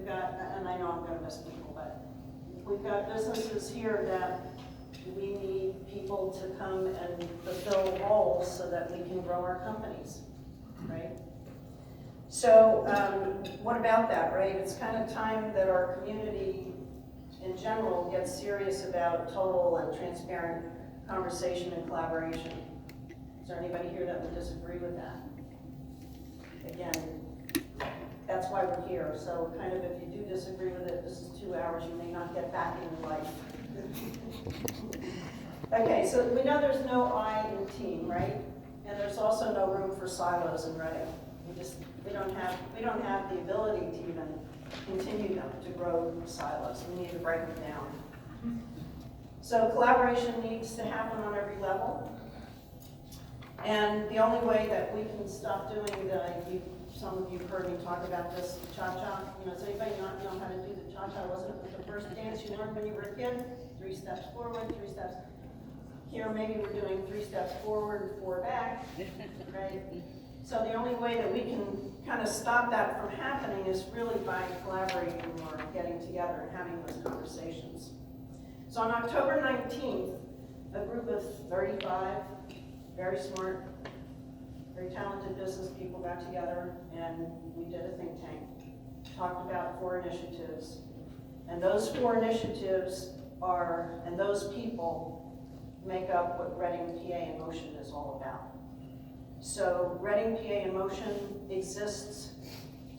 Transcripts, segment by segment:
we've got, and I know I'm gonna miss people, but we've got businesses here that we need people to come and fulfill roles so that we can grow our companies, right? So what about that, right? It's kind of time that our community in general gets serious about total and transparent conversation and collaboration. Is there anybody here that would disagree with that? Again, that's why we're here. So kind of if you do disagree with it, this is 2 hours you may not get back in life. Okay, so we know there's no I in team, right? And there's also no room for silos in Reading. We don't have the ability to even continue them, to grow silos. We need to break them down. So collaboration needs to happen on every level. And the only way that we can stop doing some of you have heard me talk about this, cha-cha. Does anybody not know how to do the cha-cha? Wasn't it the first dance you learned when you were a kid? 3 steps forward, 3 steps. Here, maybe we're doing 3 steps forward, 4 back, right? So the only way that we can kind of stop that from happening is really by collaborating or getting together and having those conversations. So on October 19th, a group of 35 very smart, very talented business people got together and we did a think tank, talked about 4 initiatives. And those 4 initiatives and those people make up what Reading PA in Motion is all about. So Reading PA in Motion exists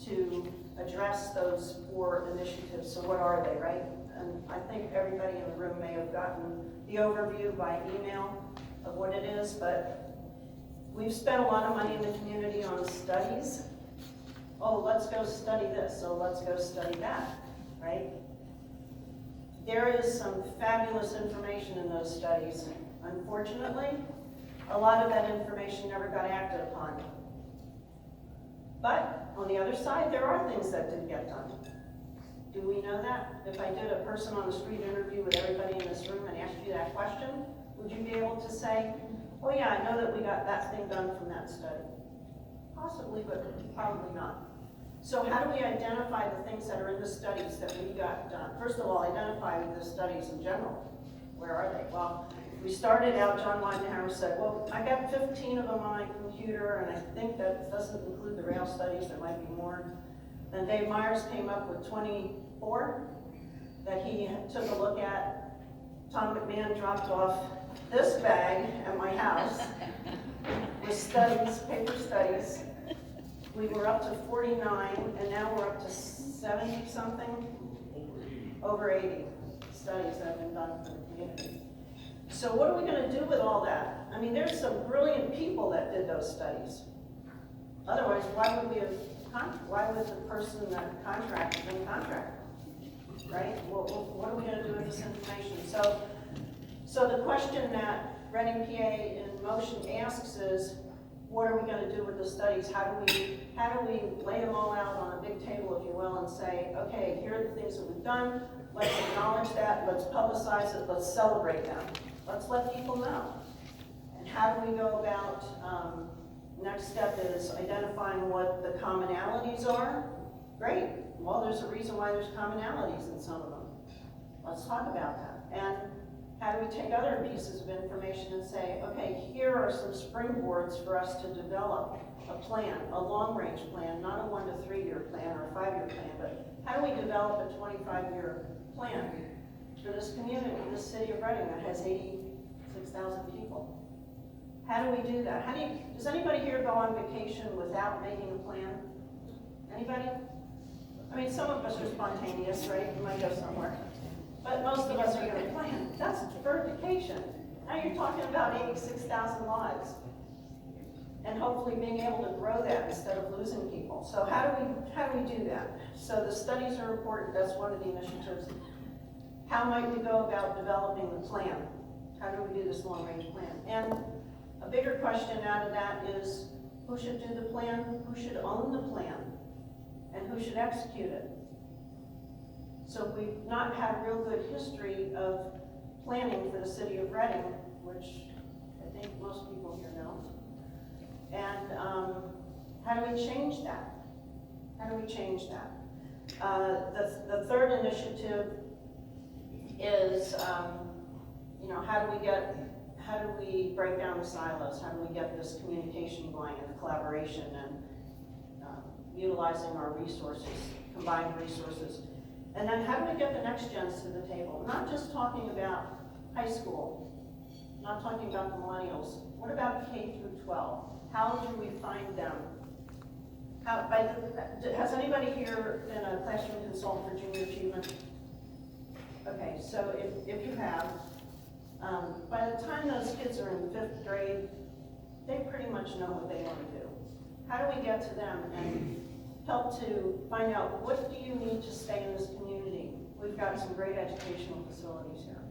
to address those 4 initiatives. So what are they, right? And I think everybody in the room may have gotten the overview by email of what it is, but we've spent a lot of money in the community on studies. Oh, let's go study this, so let's go study that, right? There is some fabulous information in those studies. Unfortunately, a lot of that information never got acted upon. But on the other side, there are things that didn't get done. Do we know that? If I did a person on the street interview with everybody in this room and asked you that question, would you be able to say, oh yeah, I know that we got that thing done from that study? Possibly, but probably not. So how do we identify the things that are in the studies that we got done? First of all, identify the studies in general. Where are they? Well, we started out, John Weidenhauer said, well, I got 15 of them on my computer, and I think that doesn't include the rail studies, there might be more. Then Dave Myers came up with 24 that he took a look at. Tom McMahon dropped off this bag at my house with studies, paper studies. We were up to 49, and now we're up to 70 something, over 80 studies that have been done for the community. So what are we going to do with all that? I mean, there's some brilliant people that did those studies. Otherwise, why would the person that contracted them contract? Right? Well, what are we going to do with this information? So the question that Reading PA in Motion asks is, what are we going to do with the studies? How do we lay them all out on a big table, if you will, and say, okay, here are the things that we've done. Let's acknowledge that. Let's publicize it. Let's celebrate them. Let's let people know. And how do we go about? Next step is identifying what the commonalities are. Great. Well, there's a reason why there's commonalities in some of them. Let's talk about that. And how do we take other pieces of information and say, okay, here are some springboards for us to develop a plan, a long-range plan, not a 1 to 3 year plan or a 5 year plan, but how do we develop a 25-year plan for this community, this city of Reading that has 86,000 people? How do we do that? Does anybody here go on vacation without making a plan? Anybody? I mean, some of us are spontaneous, right? We might go somewhere. But most of us are going to plan. That's for vacation. Now you're talking about 86,000 lives. And hopefully being able to grow that instead of losing people. So how do we do that? So the studies are important. That's one of the initiatives. How might we go about developing the plan? How do we do this long-range plan? And a bigger question out of that is, who should do the plan? Who should own the plan? And who should execute it? So we've not had real good history of planning for the city of Reading, which I think most people here know. And how do we change that? How do we change that? The third initiative is, how do we break down the silos? How do we get this communication going and collaboration and utilizing our resources, combined resources? And then how do we get the next gens to the table? Not just talking about high school, not talking about the millennials. What about K through 12? How do we find them? Has anybody here been a classroom consultant for junior achievement? Okay, so if you have, by the time those kids are in 5th grade, they pretty much know what they want to do. How do we get to them and help to find out, what do you need to stay in this community? We've got some great educational facilities here.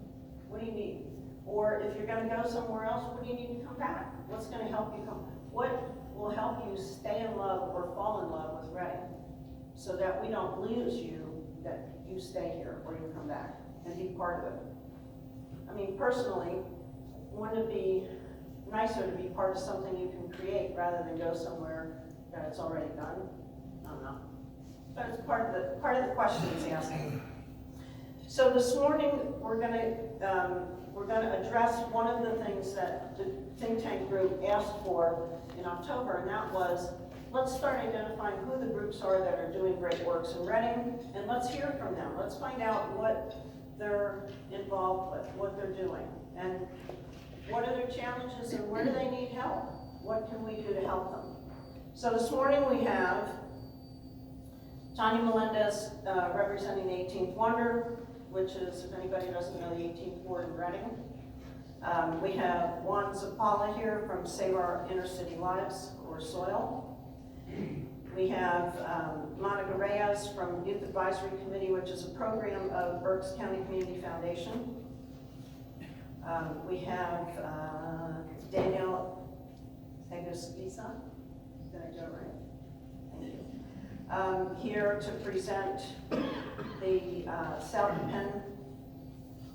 What do you need? Or if you're going to go somewhere else, what do you need to come back? What's going to help you come? What will help you stay in love or fall in love with Reading so that we don't lose you, that you stay here or you come back and be part of it? I mean, personally, wouldn't it be nicer to be part of something you can create rather than go somewhere that it's already done? I don't know. But it's part of the question he's asking. So this morning we're going to address one of the things that the think tank group asked for in October, and that was, let's start identifying who the groups are that are doing great works in Reading, and let's hear from them. Let's find out what they're involved with, what they're doing, and what are their challenges, and where do they need help? What can we do to help them? So this morning we have Tanya Melendez representing the 18th Wonder, which is, if anybody doesn't know, the 18th Ward in Reading. We have Juan Zapala here from Save Our Inner City Lives, or SOIL. We have Monica Reyes from Youth Advisory Committee, which is a program of Berks County Community Foundation. We have Danielle Eguskiza. Did I do it right? Thank you. Here to present the South Penn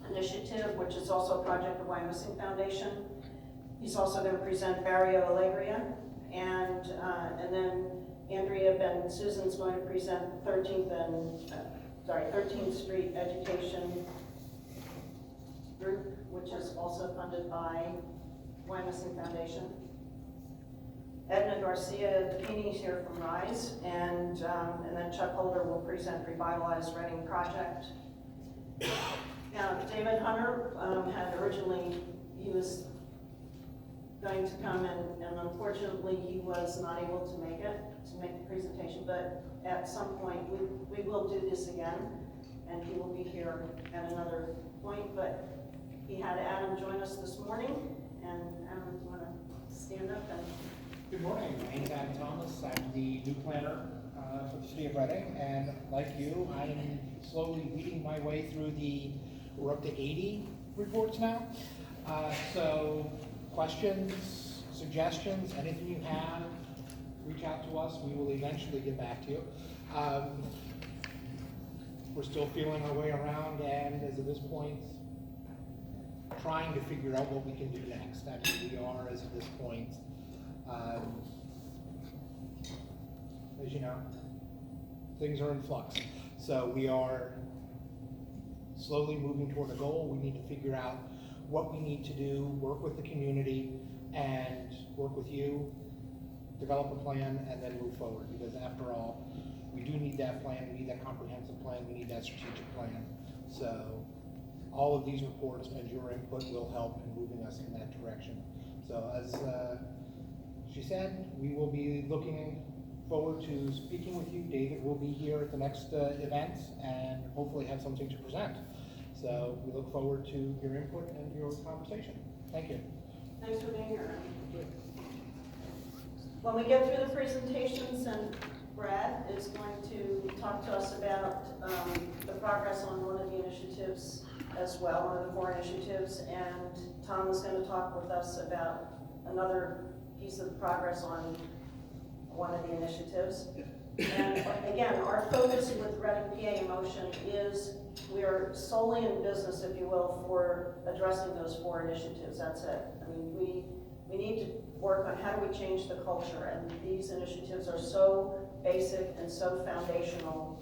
Initiative, which is also a project of Wyomissing Foundation. He's also going to present Barrio Alegria, and then Andrea Ben Susan's going to present 13th Street Education Group, which is also funded by Wyomissing Foundation. Edna Garcia Depini's here from RISE, and then Chuck Holder will present Revitalize Reading Project. Now, David Hunter had originally, he was going to come and unfortunately he was not able to make the presentation, but at some point we will do this again, and he will be here at another point, but he had Adam join us this morning, and Adam, do you want to stand up and... Good morning, my name is Adam Thomas. I'm the new planner for the city of Reading, and like you, I am slowly weeding my way through we're up to 80 reports now. So questions, suggestions, anything you have, reach out to us. We will eventually get back to you. We're still feeling our way around, and as of this point, trying to figure out what we can do next. I mean, we are, as of this point, as you know, things are in flux. So we are slowly moving toward a goal. We need to figure out what we need to do, work with the community, and work with you, develop a plan, and then move forward. Because after all, we do need that plan. We need that comprehensive plan. We need that strategic plan. So all of these reports and your input will help in moving us in that direction. So as she said, we will be looking forward to speaking with you. David will be here at the next event and hopefully have something to present. So we look forward to your input and your conversation. Thank you. Thanks for being here. When we get through the presentations, and Brad is going to talk to us about the progress on one of the initiatives as well, one of the 4 initiatives, and Tom is going to talk with us about another piece of progress on one of the initiatives. And again, our focus with Reading PA in Motion is we are solely in business, if you will, for addressing those 4 initiatives. That's it. I mean, we need to work on how do we change the culture, and these initiatives are so basic and so foundational